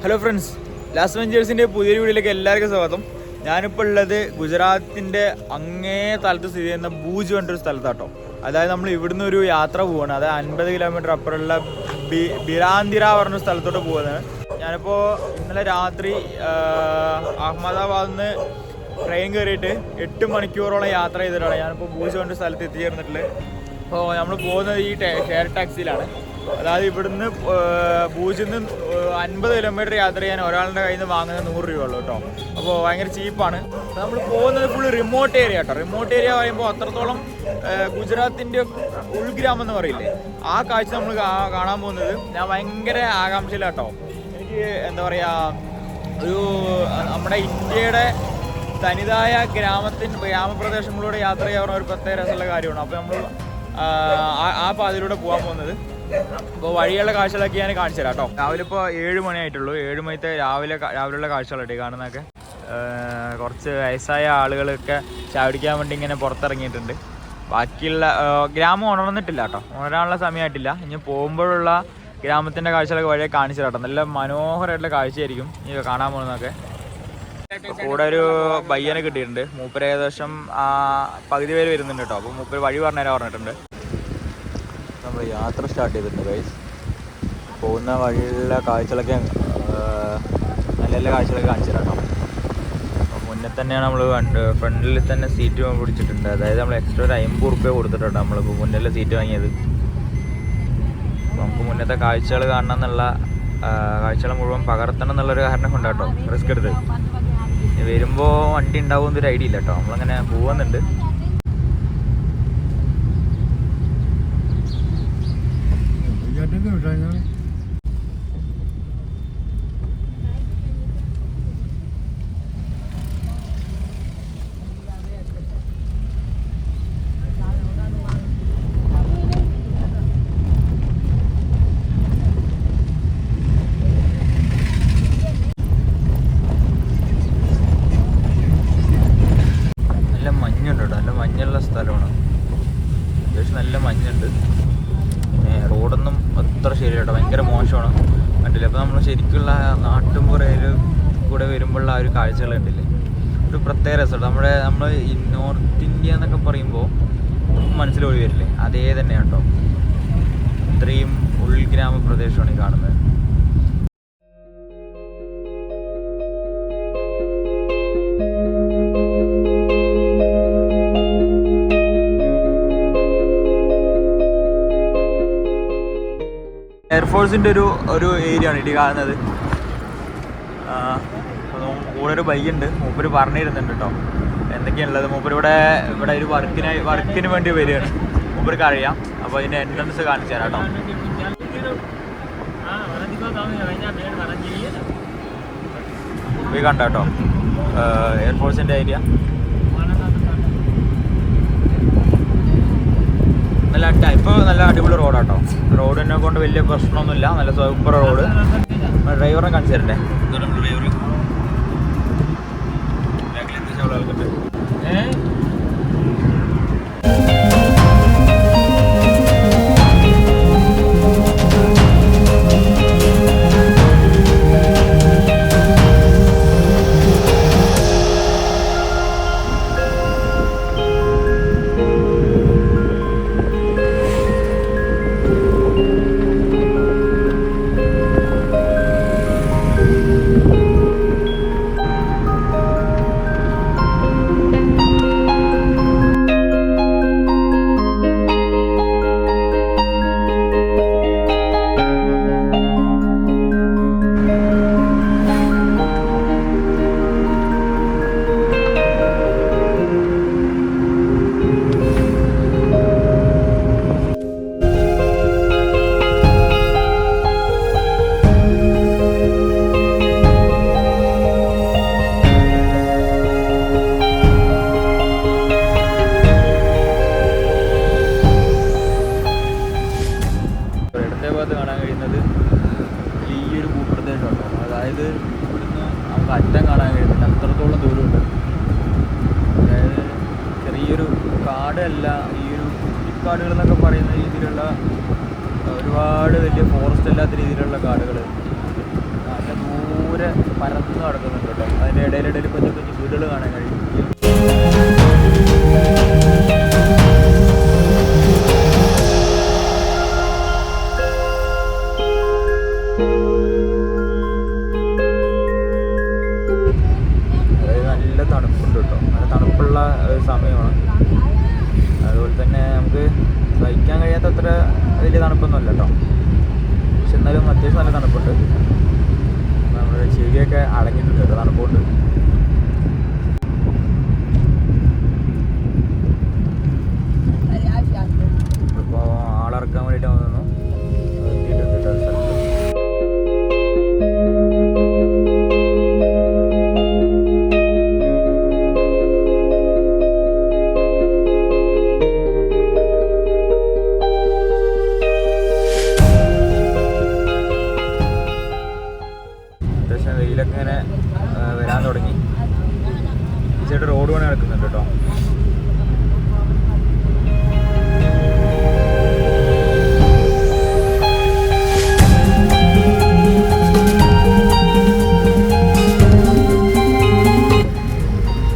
Hello friends, last വെഞ്ചേഴ്സിൻ്റെ പുതിയൊരു വീഡിയോയിലേക്ക് എല്ലാവർക്കും സ്വാഗതം. ഞാനിപ്പോൾ ഉള്ളത് ഗുജറാത്തിൻ്റെ അങ്ങേ സ്ഥലത്ത് സ്ഥിതി ചെയ്യുന്ന ഭൂജ് പറഞ്ഞൊരു സ്ഥലത്താട്ടോ. അതായത് നമ്മൾ ഇവിടുന്ന് ഒരു യാത്ര പോവുകയാണ്. അതായത് 50 കിലോമീറ്റർ അപ്പുറമുള്ള ബിരാന്തിര പറഞ്ഞ സ്ഥലത്തോട്ട് പോകുന്നത്. ഞാനിപ്പോൾ ഇന്നലെ രാത്രി അഹമ്മദാബാദിൽ നിന്ന് ട്രെയിൻ കയറിയിട്ട് 8 മണിക്കൂറോളം യാത്ര ചെയ്തിട്ടാണ് ഞാനിപ്പോൾ ഭൂജ് പറഞ്ഞ സ്ഥലത്ത് എത്തിച്ചേർന്നിട്ടുള്ളത്. അപ്പോൾ നമ്മൾ പോകുന്നത് ഈ ഷെയർ ടാക്സിയിലാണ്. അതായത് ഇവിടുന്ന് ഭൂജിൽ നിന്ന് 50 കിലോമീറ്റർ യാത്ര ചെയ്യാൻ ഒരാളുടെ കയ്യിൽ നിന്ന് വാങ്ങുന്നത് 100 രൂപ ഉള്ളൂ കേട്ടോ. അപ്പോൾ ഭയങ്കര ചീപ്പാണ്. നമ്മൾ പോകുന്നത് ഫുള്ള് റിമോട്ട് ഏരിയ കേട്ടോ. റിമോട്ട് ഏരിയ പറയുമ്പോൾ അത്രത്തോളം ഗുജറാത്തിൻ്റെ ഉൾഗ്രാമം എന്ന് പറയില്ലേ, ആ കാഴ്ച നമ്മൾ കാണാൻ പോകുന്നത്. ഞാൻ ഭയങ്കര ആകാംക്ഷയിലാട്ടോ. എനിക്ക് എന്താ പറയുക, ഒരു നമ്മുടെ ഇന്ത്യയുടെ തനിതായ ഗ്രാമപ്രദേശങ്ങളിലൂടെ യാത്ര ചെയ്യാവുന്ന ഒരു പ്രത്യേക രസമുള്ള കാര്യമാണ്. അപ്പോൾ നമ്മൾ ആ പാതയിലൂടെ പോകാൻ പോകുന്നത്. അപ്പോൾ വഴിയുള്ള കാഴ്ചകളൊക്കെ ഞാൻ കാണിച്ചു തരാം കേട്ടോ. രാവിലെ ഇപ്പോൾ 7 മണിയായിട്ടുള്ളൂ. 7 മണിത്തെ രാവിലെയുള്ള കാഴ്ചകളായിട്ട് കാണുന്നതൊക്കെ. കുറച്ച് വയസ്സായ ആളുകളൊക്കെ ചാടിക്കാൻ വേണ്ടി ഇങ്ങനെ പുറത്തിറങ്ങിയിട്ടുണ്ട്. ബാക്കിയുള്ള ഗ്രാമം ഉണർന്നിട്ടില്ല കേട്ടോ, ഉണരാനുള്ള സമയമായിട്ടില്ല. ഇനി പോകുമ്പോഴുള്ള ഗ്രാമത്തിൻ്റെ കാഴ്ചകളൊക്കെ വഴിയെ കാണിച്ചു തരാം. നല്ല മനോഹരമായിട്ടുള്ള കാഴ്ചയായിരിക്കും ഈ കാണാൻ പോകുന്നതൊക്കെ. കൂടെ ഒരു ബയ്യനെ കിട്ടിയിട്ടുണ്ട്. മൂപ്പര് ഏകദേശം പകുതി പേര് വരുന്നുണ്ട് കേട്ടോ. അപ്പോൾ മൂപ്പര് വഴി പറഞ്ഞിട്ടുണ്ട്. നമ്മൾ യാത്ര സ്റ്റാർട്ട് ചെയ്തിട്ടുണ്ട് ഗൈസ്. പോകുന്ന വഴിയുള്ള കാഴ്ചകളൊക്കെ നല്ല നല്ല കാഴ്ചകളൊക്കെ കാണിച്ചു തരാം കേട്ടോ. അപ്പോൾ മുന്നേ തന്നെയാണ് നമ്മൾ ഫ്രണ്ടിൽ തന്നെ സീറ്റ് പിടിച്ചിട്ടുണ്ട്. അതായത് നമ്മൾ എക്സ്ട്രാ ഒരു 50 റുപ്യ കൊടുത്തിട്ടുണ്ട് നമ്മളിപ്പോൾ മുന്നിലെ സീറ്റ് വാങ്ങിയത്. അപ്പോൾ നമുക്ക് മുന്നത്തെ കാഴ്ചകൾ കാണണം എന്നുള്ള കാഴ്ചകൾ മുഴുവൻ പകർത്തണം എന്നുള്ളൊരു കാരണം കൊണ്ടാട്ടോ റിസ്ക് എടുത്ത്. വരുമ്പോൾ വണ്ടി ഉണ്ടാവുമെന്നൊരു ഐഡിയ ഇല്ല കേട്ടോ. നമ്മളങ്ങനെ പോകുന്നുണ്ട്. നല്ല മഞ്ഞുണ്ട് കേട്ടോ, നല്ല മഞ്ഞുള്ള സ്ഥലമാണ്. അത്യാവശ്യം നല്ല മഞ്ഞുണ്ട്. പിന്നെ റോഡൊന്നും അത്ര ശരിയല്ല കേട്ടോ, ഭയങ്കര മോശമാണ് കണ്ടില്ലേ. അപ്പോൾ നമ്മൾ ശരിക്കുള്ള നാട്ടുമ്പുറയിൽ കൂടെ വരുമ്പോഴുള്ള ആ ഒരു കാഴ്ചകൾ കണ്ടില്ലേ, ഒരു പ്രത്യേക രസമാണ്. നമ്മൾ ഈ നോർത്ത് ഇന്ത്യ എന്നൊക്കെ പറയുമ്പോൾ മനസ്സിൽ ഒഴി വരില്ലേ, അതേ തന്നെയാണ് കേട്ടോ. ഇത്രയും ഉൾഗ്രാമപ്രദേശമാണ് ഈ കാണുന്നത്. എയർഫോഴ്സിൻ്റെ ഒരു ഏരിയ ആണ് ഇടി കാണുന്നത്. കൂടെ ഒരു ബൈക്കുണ്ട്. മൂപ്പര് പറഞ്ഞിരുന്നുണ്ട് കേട്ടോ എന്തൊക്കെയാണുള്ളത്. മൂപ്പര് ഇവിടെ ഒരു വർക്കിന് വേണ്ടി വരികയാണ്. മൂപ്പർക്ക് അറിയാം. അപ്പോൾ അതിൻ്റെ എൻട്രൻസ് കാണിച്ചു തരാം കേട്ടോ. പോയി കണ്ട കേട്ടോ എയർഫോഴ്സിൻ്റെ ഏരിയ. ഇപ്പോൾ നല്ല അടിപൊളി റോഡാട്ടോ. റോഡിനെ കൊണ്ട് വലിയ പ്രശ്നമൊന്നുമില്ല. നല്ല സൂപ്പർ റോഡ്. ഡ്രൈവറിനെ കാണിച്ചു തരണ്ടേ? ഡ്രൈവർ കാണാൻ കഴിയുന്നത് ഈ ഒരു ഭൂപ്രദേശമാണ്. അതായത് ഇവിടുന്ന് നമുക്ക് അറ്റം കാണാൻ കഴിയുന്നുണ്ട്. അത്രത്തോളം ദൂരമുണ്ട്. അതായത് ചെറിയൊരു കാടല്ല, ഈ ഒരു കുറ്റിക്കാടുകൾ എന്നൊക്കെ പറയുന്ന രീതിയിലുള്ള ഒരുപാട് വലിയ ഫോറസ്റ്റ് അല്ലാത്ത രീതിയിലുള്ള കാടുകൾ. നല്ല വർക്കൊന്നും നടക്കുന്നുണ്ട് കേട്ടോ. അതിൻ്റെ ഇടയിലിടയിൽ കുഞ്ഞു കുഞ്ഞു വീടുകൾ കാണാൻ കഴിയും. അതായത് നല്ല തണുപ്പുണ്ട് കേട്ടോ. നല്ല തണുപ്പുള്ള ഒരു സമയമാണ്. അതുപോലെ തന്നെ നമുക്ക് സഹിക്കാൻ കഴിയാത്ത അത്ര വലിയ തണുപ്പൊന്നും അല്ല കേട്ടോ. പക്ഷെ എന്നാലും അത്യാവശ്യം നല്ല തണുപ്പുണ്ട്. നമ്മുടെ ചെവിയൊക്കെ അടങ്ങിയിട്ടുണ്ട് കേട്ടോ തണുപ്പുണ്ട്. ഇപ്പോൾ ആളിറക്കാൻ വേണ്ടിയിട്ട് വന്നു എത്തിയിട്ടുണ്ട് കേട്ടോ സ്ഥലത്ത്. അത്യാവശ്യം വെയിലൊക്കെ ഇങ്ങനെ വരാൻ തുടങ്ങി. ഈ സൈഡ് റോഡ് പണി നടക്കുന്നുണ്ട് കേട്ടോ.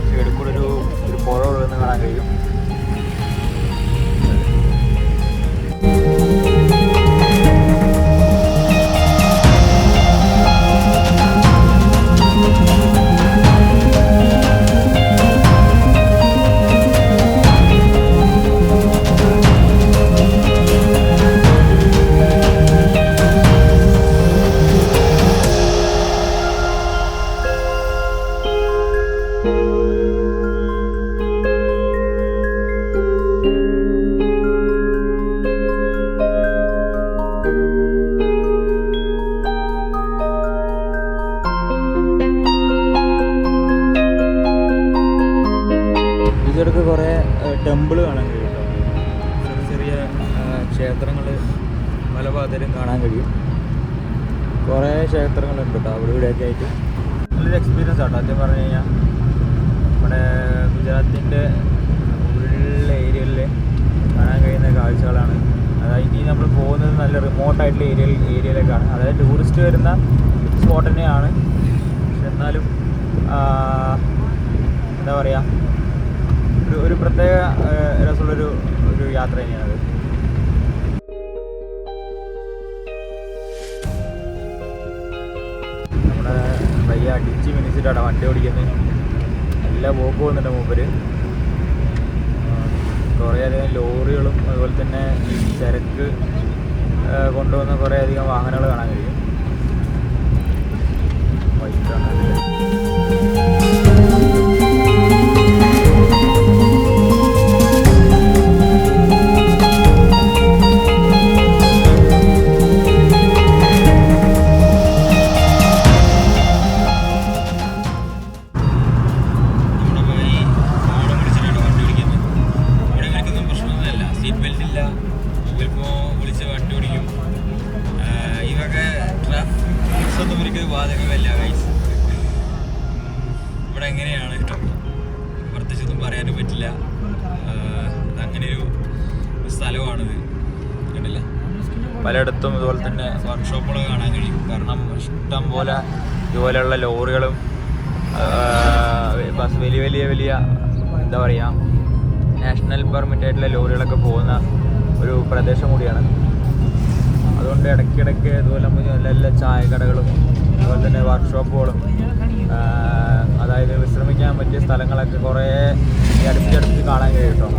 സൈഡിൽ കൂടെ ഒരു പുഴ ഒഴുകുന്ന കാണാൻ കഴിയും. ഇതിടക്ക് കുറേ ടെമ്പിൾ കാണാൻ കഴിയും കേട്ടോ. ചെറിയ ചെറിയ ക്ഷേത്രങ്ങൾ പല ഭാഗത്തിലും കാണാൻ കഴിയും. കുറേ ക്ഷേത്രങ്ങളുണ്ട് കേട്ടോ അവിടെ ഇവിടെയൊക്കെ ആയിട്ട്. നല്ലൊരു എക്സ്പീരിയൻസ് ആട്ടോ. ആദ്യം പറഞ്ഞു കഴിഞ്ഞാൽ നമ്മുടെ ഗുജറാത്തിൻ്റെ ഉള്ള ഏരിയയിൽ കാണാൻ കഴിയുന്ന കാഴ്ചകളാണ്. അതായത് ഇനി നമ്മൾ പോകുന്നത് നല്ല റിമോട്ടായിട്ടുള്ള ഏരിയയിലേക്കാണ്. അതായത് ടൂറിസ്റ്റ് വരുന്ന സ്പോട്ട് തന്നെയാണ്. പക്ഷെ എന്നാലും എന്താ പറയുക, ഒരു പ്രത്യേക രസമുള്ളൊരു യാത്ര തന്നെയാണത്. നമ്മുടെ വലിയ അടിച്ച് മിനിച്ചിട്ടാണ് വണ്ടി ഓടിക്കുന്നത്. നല്ല പോക്ക് പോകുന്നുണ്ട് മൂപ്പര്. കുറേയധികം ലോറികളും അതുപോലെ തന്നെ ഈ ചരക്ക് കൊണ്ടുവന്ന കുറേയധികം വാഹനങ്ങൾ കാണാൻ കഴിയും. വൈകിട്ടാണ് ഇവിടെ എങ്ങനെയാണ് കേട്ടോ, പ്രത്യേകിച്ചൊന്നും പറയാനും പറ്റില്ല. അങ്ങനെയൊരു സ്ഥലമാണിത്. കണ്ടില്ല, പലയിടത്തും ഇതുപോലെ തന്നെ വർക്ക്ഷോപ്പുകൾ കാണാൻ കഴിയും. കാരണം ഇഷ്ടം പോലെ ഇതുപോലെയുള്ള ലോറികളും ബസ് വലിയ എന്താ പറയുക നാഷണൽ പെർമിറ്റ് ആയിട്ടുള്ള ലോറികളൊക്കെ പോകുന്ന ഒരു പ്രദേശം കൂടിയാണ്. അതുകൊണ്ട് ഇടയ്ക്കിടയ്ക്ക് ഇതുപോലെ നല്ല ചായക്കടകളും അതുപോലെ തന്നെ വർക്ക്ഷോപ്പുകളും അതായത് വിശ്രമിക്കാൻ പറ്റിയ സ്ഥലങ്ങളൊക്കെ കുറേ അടുപ്പിച്ചടുപ്പിച്ച് കാണാൻ കഴിയും കേട്ടോ.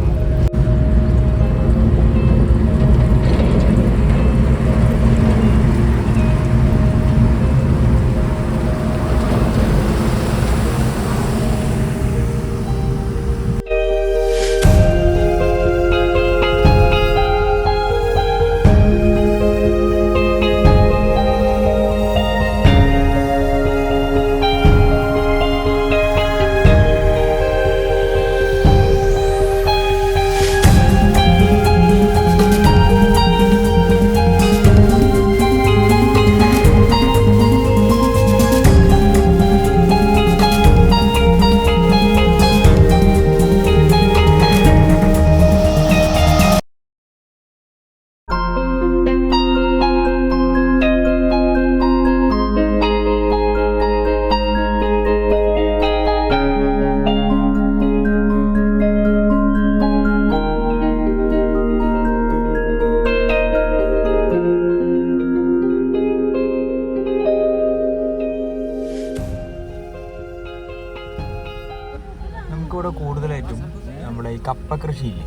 ഇവിടെ കൂടുതലായിട്ടും നമ്മുടെ ഈ കപ്പ കൃഷിയില്ലേ,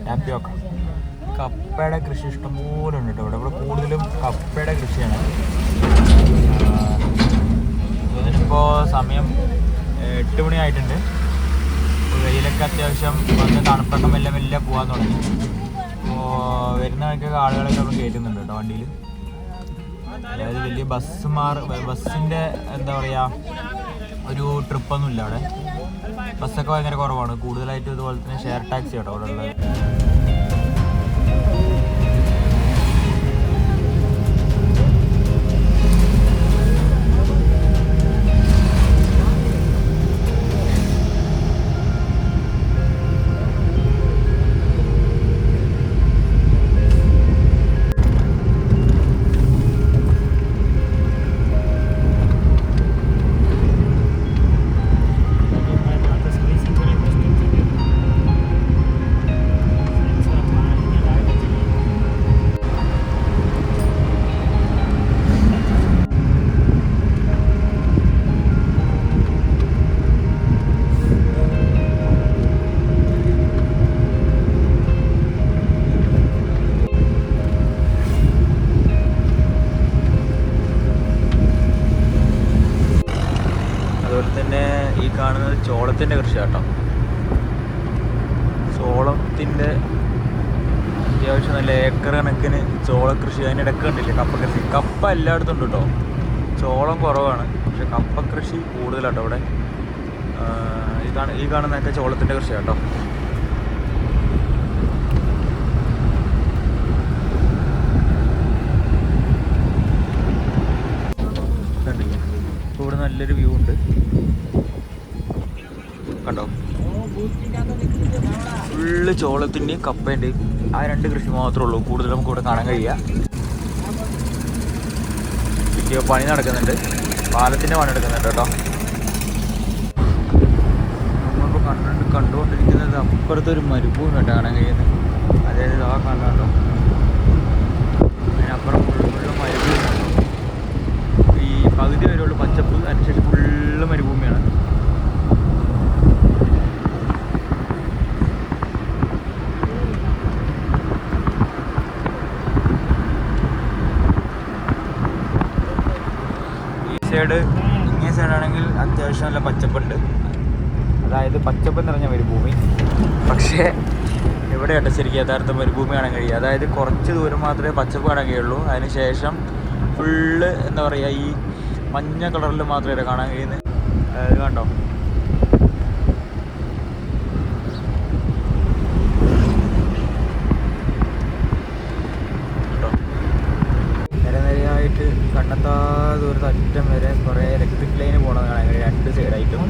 ടാപ്പിയോക്ക, കപ്പയുടെ കൃഷി ഇഷ്ടംപോലെ ഉണ്ട് കേട്ടോ. ഇവിടെ കൂടുതലും കപ്പയുടെ കൃഷിയാണ്. ഇതിനിപ്പോൾ സമയം 8 മണി ആയിട്ടുണ്ട്. വെയിലൊക്കെ അത്യാവശ്യം വന്ന് തണുപ്പൊക്കെ മെല്ലെ മെല്ലെ പോകാൻ തുടങ്ങി. അപ്പോൾ വരുന്ന വഴിക്കൊക്കെ ആളുകളൊക്കെ നമ്മൾ കയറ്റുന്നുണ്ട് കേട്ടോ വണ്ടിയിൽ. അതായത് വലിയ ബസ്സിൻ്റെ എന്താ പറയുക ഒരു ട്രിപ്പൊന്നും ഇല്ല അവിടെ. ബസ്സൊക്കെ ഭയങ്കര കുറവാണ്. കൂടുതലായിട്ടും ഇതുപോലെ തന്നെ ഷെയർ ടാക്സി കേട്ടോ അവിടെ ഉള്ളത്. ഈ കാണുന്നത് ചോളത്തിൻ്റെ കൃഷി കേട്ടോ. ചോളത്തിൻ്റെ അത്യാവശ്യം നല്ല ഏക്കർ കണക്കിന് ചോള കൃഷി. അതിനിടയ്ക്ക് കണ്ടില്ലേ കപ്പ കൃഷി. കപ്പ എല്ലായിടത്തും ഉണ്ട് കേട്ടോ. ചോളം കുറവാണ്, പക്ഷെ കപ്പ കൃഷി കൂടുതലാട്ടോ ഇവിടെ. ഈ കാണുന്നതൊക്കെ ചോളത്തിൻ്റെ കൃഷി കേട്ടോ. കണ്ടില്ലേ, ഇപ്പോൾ ഇവിടെ നല്ലൊരു വ്യൂ ഉണ്ട് കണ്ടോ. ഫുള്ള് ചോളത്തിൻ്റെയും കപ്പേൻ്റെയും ആ 2 കൃഷി മാത്രമേ ഉള്ളൂ കൂടുതൽ നമുക്ക് ഇവിടെ കാണാൻ കഴിയുക. വലിയ പണി നടക്കുന്നുണ്ട്, പാലത്തിൻ്റെ പണി നടക്കുന്നുണ്ട് കേട്ടോ. നമ്മളിപ്പോൾ കണ്ടുകൊണ്ടിരിക്കുന്നത് അപ്പുറത്തൊരു മരുഭൂമി കേട്ടോ കാണാൻ കഴിയുന്നത്. അതായത് ആ കണ്ടോ, അതിനപ്പുറം ഫുള്ള് മരുഭൂമി. ഈ പകുതി വരെയുള്ള പച്ചപ്പ്, അതിനുശേഷം ഫുള്ള് മരുഭൂമിയാണ്. ഇങ്ങേ സൈഡാണെങ്കിൽ അത്യാവശ്യം നല്ല പച്ചപ്പുണ്ട്. അതായത് പച്ചപ്പ് നിറഞ്ഞ മരുഭൂമി. പക്ഷേ ഇവിടെ കേട്ടോ ശരിക്കും യഥാർത്ഥ മരുഭൂമി കാണാൻ കഴിയുക. അതായത് കുറച്ച് ദൂരം മാത്രമേ പച്ചപ്പ് കാണാൻ കഴിയുള്ളൂ. അതിനുശേഷം ഫുള്ള് എന്താ പറയുക ഈ മഞ്ഞ കളറിൽ മാത്രമേ കാണാൻ കഴിയുന്നത്. അതായത് കണ്ടോ, നിരനിരയായിട്ട് കണ്ടെത്താ ദൂരത്ത് അറ്റം വരെ കുറേ ഇലക്ട്രിക് ലൈന് പോകണമെന്ന് കാണാൻ കഴിയും 2 സൈഡായിട്ടും.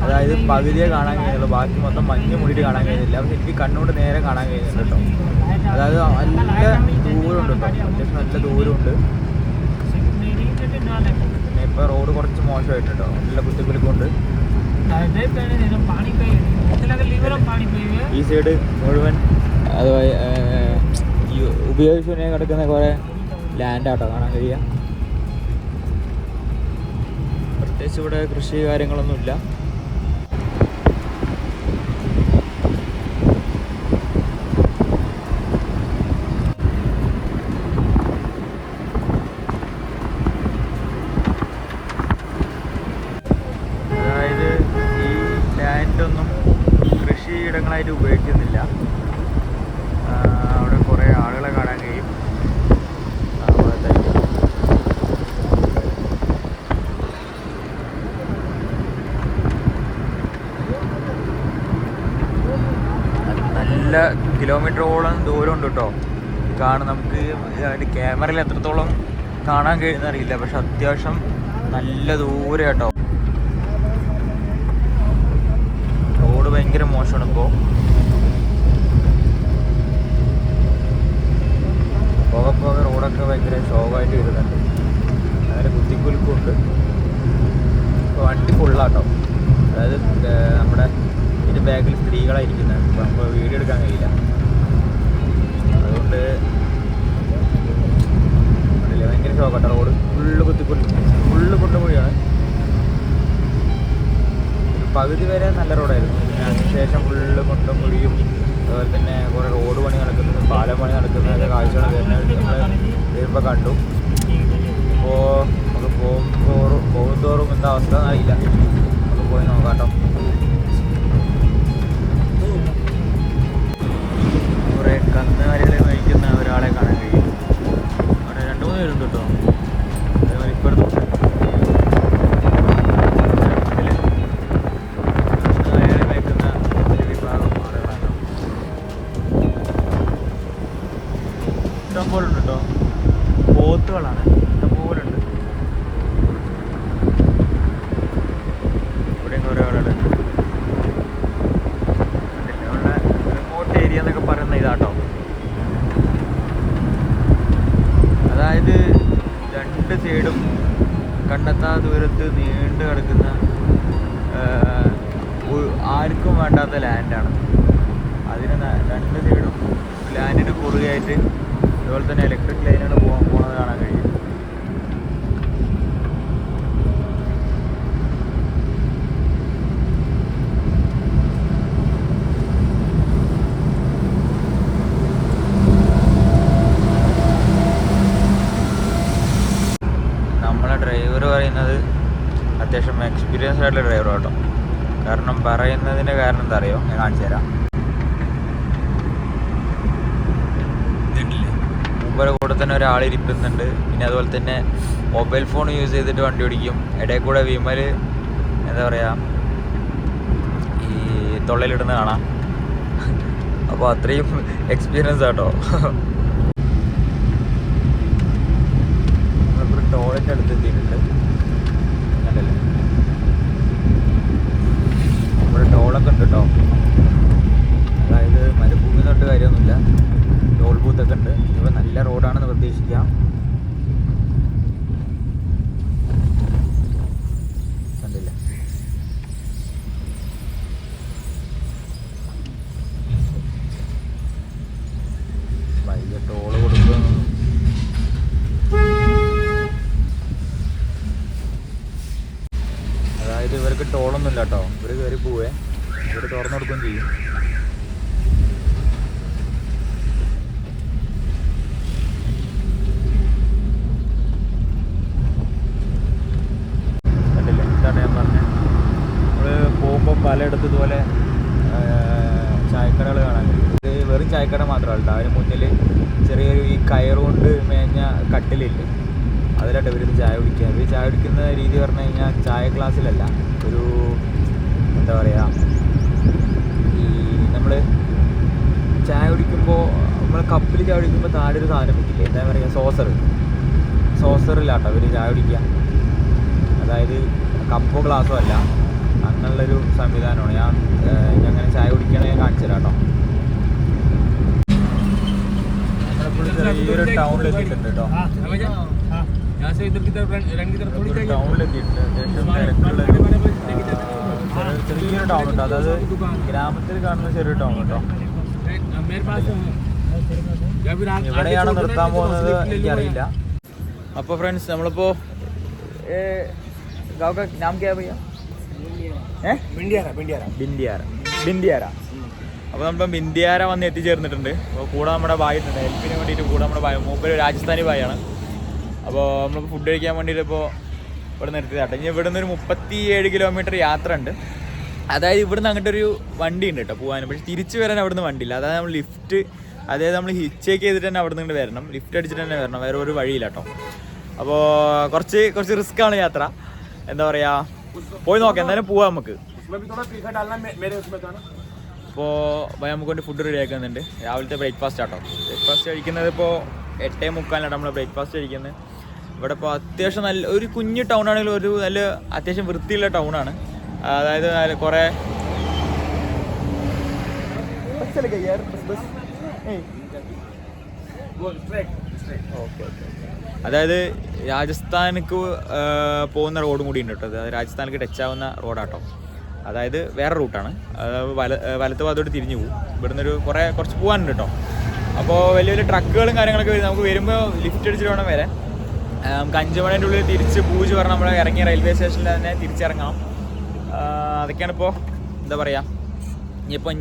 അതായത് പകുതിയെ കാണാൻ കഴിയുള്ളൂ, ബാക്കി മൊത്തം മഞ്ഞ് മൂടിയിട്ട് കാണാൻ കഴിയുന്നില്ല. പക്ഷെ എനിക്ക് കണ്ണുകൊണ്ട് നേരെ കാണാൻ കഴിയുന്നുണ്ട് കേട്ടോ. അതായത് നല്ല ദൂരമുണ്ട് കേട്ടോ, അത്യാവശ്യം നല്ല ദൂരമുണ്ട്. പിന്നെ ഇപ്പോൾ റോഡ് കുറച്ച് മോശമായിട്ടുണ്ടോ, നല്ല കുത്തിക്കുലുക്കുണ്ട്. ഈ സൈഡ് മുഴുവൻ അതുപോലെ ഉപയോഗിച്ച് കിടക്കുന്ന കുറേ ലാൻഡാട്ടോ കാണാൻ കഴിയുക. പ്രത്യേകിച്ച് ഇവിടെ കൃഷി കാര്യങ്ങളൊന്നുമില്ല. അതായത് ഈ ലാൻഡൊന്നും കൃഷിയിടങ്ങളായിട്ട് ഉപയോഗിക്കുന്നില്ല. അവിടെ കുറേ ആളുകളെ കാണാൻ കഴിയും. നല്ല കിലോമീറ്ററോളം ദൂരമുണ്ട് കേട്ടോ. കാണും നമുക്ക് അതിൻ്റെ ക്യാമറയിൽ എത്രത്തോളം കാണാൻ കഴിയുന്ന അറിയില്ല, പക്ഷെ അത്യാവശ്യം നല്ല ദൂരം കേട്ടോ. റോഡ് ഭയങ്കര മോശമാണ് ഇപ്പോൾ. പോകെ റോഡൊക്കെ ഭയങ്കര ഷോക്കായിട്ട് വരുന്നുണ്ട്. അങ്ങനെ കുത്തിക്കുലുക്കുണ്ട്. ഇപ്പോൾ വണ്ടി ഫുള്ളാട്ടോ. അതായത് നമ്മുടെ ഇതിൻ്റെ ബാക്കിൽ സ്ത്രീകളായിരിക്കുന്നത്. അപ്പോൾ നമുക്ക് വീഡിയോ എടുക്കാൻ കഴിയില്ല. അതുകൊണ്ട് അറിയില്ല, ഭയങ്കര ഷോക്കാട്ടോ. റോഡ് ഫുള്ള് കുത്തിക്കുലുക്കും, ഫുള്ള് കൊണ്ടുപോയാണ്. ഒരു പകുതി വരെ നല്ല റോഡായിരുന്നു. ശേഷം ഫുള്ള് കൊണ്ടും കുഴിയും അതുപോലെ തന്നെ കുറേ റോഡ് പണി നടക്കുന്നത്, പാലം പണി നടക്കുന്നതൊക്കെ കാഴ്ചകൾ വരുമ്പോൾ കണ്ടു. അപ്പോൾ നമുക്ക് പോകുന്തോറും എന്താ അവസ്ഥ അറിയില്ല, നമുക്ക് പോയി നോക്കാം കേട്ടോ. കുറേ കന്നുകാലികളെ മേടിക്കുന്ന ഒരാളെ കാണാൻ കഴിയും. അവിടെ 2-3 പേരുണ്ട് കേട്ടോ. അതേപോലെ ഇപ്പോഴത്തെ കന്നുകാലികളെ മേടിക്കുന്ന ഒരു വിഭാഗം ആളുകളാണ്. ഇഷ്ടംപോലെ ഉണ്ട് കേട്ടോ. പോത്തുകളാണ് ഇഷ്ടംപോലെ ഉണ്ട്. ഇവിടെയും കുറേ ആളുകളുണ്ട്. റിമോട്ട് ഏരിയ എന്നൊക്കെ പറയുന്ന ഇതാട്ടോ. അതായത് 2 സൈഡും കണ്ടെത്താ ദൂരത്ത് നീണ്ടു കിടക്കുന്ന ആർക്കും വേണ്ടാത്ത ലാൻഡാണ്. അതിന് 2 സൈഡും ലാൻഡിന് കുറുകയായിട്ട് അതുപോലെ തന്നെ ഇലക്ട്രിക് ലൈനാണ് പോകുന്നത് കാണാൻ കഴിയും. നമ്മളെ ഡ്രൈവർ പറയുന്നത് അത്യാവശ്യം എക്സ്പീരിയൻസ് ആയിട്ടുള്ള ഡ്രൈവർ കേട്ടോ. കാരണം പറയുന്നതിൻ്റെ കാരണം എന്താ അറിയോ, ഞാൻ കാണിച്ചു തരാം. മൂപ്പരെ കൂടെ തന്നെ ഒരാൾ ഇരിക്കുന്നുണ്ട്. പിന്നെ അതുപോലെ തന്നെ മൊബൈൽ ഫോൺ യൂസ് ചെയ്തിട്ട് വണ്ടി ഓടിക്കും. ഇടയിൽ കൂടെ വിമൽ എന്താ പറയുക ഈ തൊള്ളയിലിടുന്ന കാണാം. അപ്പോൾ അത്രയും എക്സ്പീരിയൻസ് ആട്ടോ. നമ്മളിപ്പോൾ ടോയ്ലറ്റ് അടുത്ത് എത്തിയിട്ടുണ്ട്. കണ്ടല്ലേ, ഇവിടെ ടോളൊക്കെ ഉണ്ട് കേട്ടോ. അതായത് മരുഭൂമി തൊട്ട് കാര്യമൊന്നുമില്ല, ടോൾ ബൂത്തൊക്കെ ഉണ്ട്. ഇപ്പോൾ നല്ല റോഡാണെന്ന് പ്രതീക്ഷിക്കാം. കണ്ടില്ല, വലിയ ടോള് കൊടുക്കുന്നു. അതായത് ഇവർക്ക് ടോളൊന്നുമില്ല കേട്ടോ. ഇവർ കയറി പോവേ, ഇവർ തുറന്നു കൊടുക്കുകയും ചെയ്യും. പലയിടത്തും ഇതുപോലെ ചായക്കടകൾ കാണാൻ കഴിയും. ഇത് വെറും ചായക്കട മാത്രമല്ല, അതിന് മുന്നിൽ ചെറിയൊരു ഈ കയറുകൊണ്ട് മേഞ്ഞ കട്ടിലില്ലേ, അതിലായിട്ട് ഇവരിത് ചായ കുടിക്കുക. ഇവർ ചായ കുടിക്കുന്ന രീതി പറഞ്ഞു കഴിഞ്ഞാൽ ചായ ഗ്ലാസ്സിലല്ല, ഒരു എന്താ പറയുക, ഈ നമ്മൾ ചായ കുടിക്കുമ്പോൾ നമ്മൾ കപ്പിൽ ചായ കുടിക്കുമ്പോൾ താഴെ ഒരു സാധനം വെക്കില്ലേ, എന്താ പറയുക, സോസറിലാട്ടോ ഇവർ ചായ കുടിക്കുക. അതായത് കപ്പോ ഗ്ലാസ്സോ അല്ല, അങ്ങനെയുള്ളൊരു സംവിധാനമാണ്. ഞാൻ അങ്ങനെ ചായ കുടിക്കണേ ഞാൻ കാണിച്ചു തരാം കേട്ടോ. നമ്മളിപ്പോൾ ചെറിയൊരു ടൗണിലെത്തിയിട്ടുണ്ട് കേട്ടോ. ടൗണിലെത്തിയിട്ടുണ്ട്. അത്യാവശ്യം ചെറിയൊരു ടൗൺ ഉണ്ട്. അതായത് ഗ്രാമത്തിൽ കാണുന്ന ചെറിയൊരു ടൗൺ കേട്ടോ. എവിടെയാണ് നിർത്താൻ പോകുന്നത് എനിക്കറിയില്ല. അപ്പോൾ ഫ്രണ്ട്സ്, നമ്മളിപ്പോൾ गाँव का नाम क्या है भैया? ബിന്ദിയാര. അപ്പോൾ നമ്മൾ ബിന്ദിയാര വന്ന് എത്തിച്ചേർന്നിട്ടുണ്ട്. അപ്പോൾ കൂടെ നമ്മുടെ ഭായി ഉണ്ട്, ഹെൽപ്പിന് വേണ്ടിയിട്ട് കൂടെ നമ്മുടെ ഭായി, മൂപ്പര് രാജസ്ഥാനി ഭായിയാണ്. അപ്പോൾ നമ്മളിപ്പോൾ ഫുഡ് കഴിക്കാൻ വേണ്ടിയിട്ട് ഇപ്പോൾ ഇവിടെ നിർത്തിയതാട്ടെ. ഇനി ഇവിടെ നിന്ന് ഒരു 37 കിലോമീറ്റർ യാത്ര ഉണ്ട്. അതായത് ഇവിടുന്ന് അങ്ങോട്ടൊരു വണ്ടി ഉണ്ട് കേട്ടോ പോകാനും, പക്ഷേ തിരിച്ച് വരാൻ അവിടുന്ന് വണ്ടിയില്ല. അതായത് നമ്മൾ ലിഫ്റ്റ്, അതായത് നമ്മൾ ഹിച്ചേക്ക് ചെയ്തിട്ട് തന്നെ അവിടെ നിന്ന് വരണം, ലിഫ്റ്റ് അടിച്ചിട്ട് തന്നെ വരണം, വേറെ ഒരു വഴിയില്ല കേട്ടോ. അപ്പോൾ കുറച്ച് റിസ്ക്കാണ് യാത്ര. എന്താ പറയുക, പോയി നോക്കാം, എന്തായാലും പോവാം നമുക്ക്. അപ്പോൾ നമുക്ക് വേണ്ടി ഫുഡ് റെഡി ആക്കുന്നുണ്ട്. രാവിലത്തെ ബ്രേക്ക്ഫാസ്റ്റ് ആട്ടോ. ബ്രേക്ക്ഫാസ്റ്റ് കഴിക്കുന്നത് ഇപ്പോൾ 8:45 നമ്മൾ ബ്രേക്ക്ഫാസ്റ്റ് കഴിക്കുന്നത്. ഇവിടെ ഇപ്പോൾ അത്യാവശ്യം നല്ല ഒരു കുഞ്ഞു ടൗൺ ആണെങ്കിലും ഒരു നല്ല അത്യാവശ്യം വൃത്തിയുള്ള ടൗണാണ്. അതായത് കുറേ അതായത് രാജസ്ഥാനിക്ക് പോകുന്ന റോഡും കൂടി ഉണ്ട് കേട്ടോ. അത് രാജസ്ഥാനിലേക്ക് ടച്ച് ആവുന്ന റോഡാട്ടോ. അതായത് വേറെ റൂട്ടാണ്. വലത്ത് ഭാഗത്തോട്ട് തിരിഞ്ഞു പോകും. ഇവിടുന്ന് കുറച്ച് പോകാനുണ്ട് കേട്ടോ. അപ്പോൾ വലിയ വലിയ ട്രക്കുകളും കാര്യങ്ങളൊക്കെ വരും. നമുക്ക് വരുമ്പോൾ ലിഫ്റ്റ് അടിച്ചിട്ട് വേണം വരാൻ. നമുക്ക് 5 മണിൻ്റെ ഉള്ളിൽ തിരിച്ച് പൂജ് പറഞ്ഞ് നമ്മൾ ഇറങ്ങിയ റെയിൽവേ സ്റ്റേഷനിൽ തന്നെ തിരിച്ചിറങ്ങണം. അതൊക്കെയാണ് ഇപ്പോൾ എന്താ പറയുക ഇനിയിപ്പോൾ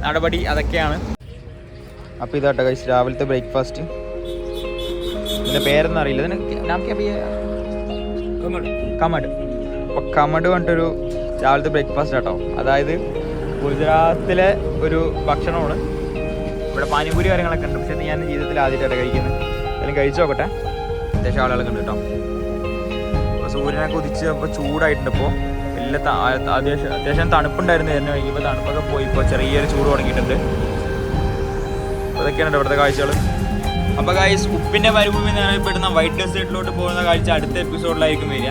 നടപടി അതൊക്കെയാണ്. അപ്പോൾ ഇതാട്ടോ കഴിച്ച് രാവിലത്തെ ബ്രേക്ക്ഫാസ്റ്റ്. ഇതിൻ്റെ പേരൊന്നും അറിയില്ല. ഇതിന് കമഡ്. അപ്പോൾ കമഡ് പറഞ്ഞിട്ടൊരു രാവിലത്തെ ബ്രേക്ക്ഫാസ്റ്റ് കേട്ടോ. അതായത് ഗുജറാത്തിലെ ഒരു ഭക്ഷണമാണ്. ഇവിടെ പാനിപൂരി കാര്യങ്ങളൊക്കെ ഉണ്ട്, പക്ഷേ ഞാൻ ജീവിതത്തിൽ ആദ്യമായിട്ടാണ് കഴിക്കുന്നത്. എന്തായാലും കഴിച്ചു നോക്കട്ടെ. അത്യാവശ്യം ആളുകളൊക്കെ ഉണ്ട് കേട്ടോ. അപ്പോൾ സൂര്യനൊക്കെ ഉദിച്ച് അപ്പോൾ ചൂടായിട്ടുണ്ട്. ഇപ്പോൾ വലിയ അത്യാവശ്യം തണുപ്പുണ്ടായിരുന്നു. തന്നെ കഴിക്കുമ്പോൾ തണുപ്പൊക്കെ പോയി ഇപ്പോൾ ചെറിയൊരു ചൂട് തുടങ്ങിയിട്ടുണ്ട്. അപ്പോൾ ഇതൊക്കെയാണ് ഇവിടുത്തെ കാഴ്ചകൾ. അപ്പോൾ ഗൈസ്, ഉപ്പിൻ്റെ മരുഭൂമി എന്നറിയപ്പെടുന്ന വൈറ്റ് ഡെസേർട്ടിലോട്ട് പോകുന്ന കാഴ്ച അടുത്ത എപ്പിസോഡിലായിരിക്കും വരിക.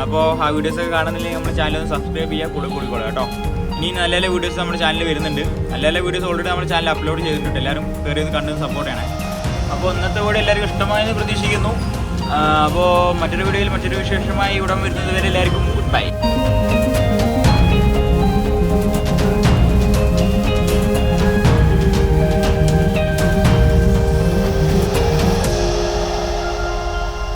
അപ്പോൾ ആ വീഡിയോസൊക്കെ കാണുന്നില്ലെങ്കിൽ നമ്മുടെ ചാനൽ ഒന്ന് സബ്സ്ക്രൈബ് ചെയ്യുക, കൂടിക്കോളാം കേട്ടോ. ഇനി നല്ല നല്ല വീഡിയോസ് നമ്മുടെ ചാനലിൽ വരുന്നുണ്ട്. നല്ല നല്ല വീഡിയോസ് ഓൾറെഡി നമ്മുടെ ചാനൽ അപ്ലോഡ് ചെയ്തിട്ടുണ്ട്. എല്ലാവരും കയറി കണ്ട് സപ്പോർട്ട് ചെയ്യണേ. അപ്പോൾ ഇന്നത്തെ വീഡിയോ എല്ലാവർക്കും ഇഷ്ടമായെന്ന് പ്രതീക്ഷിക്കുന്നു. അപ്പോൾ മറ്റൊരു വീഡിയോയിൽ മറ്റൊരു വിശേഷമായി ഉടൻ വരുന്നത് വരെ എല്ലാവർക്കും ഗുഡ് ബൈ.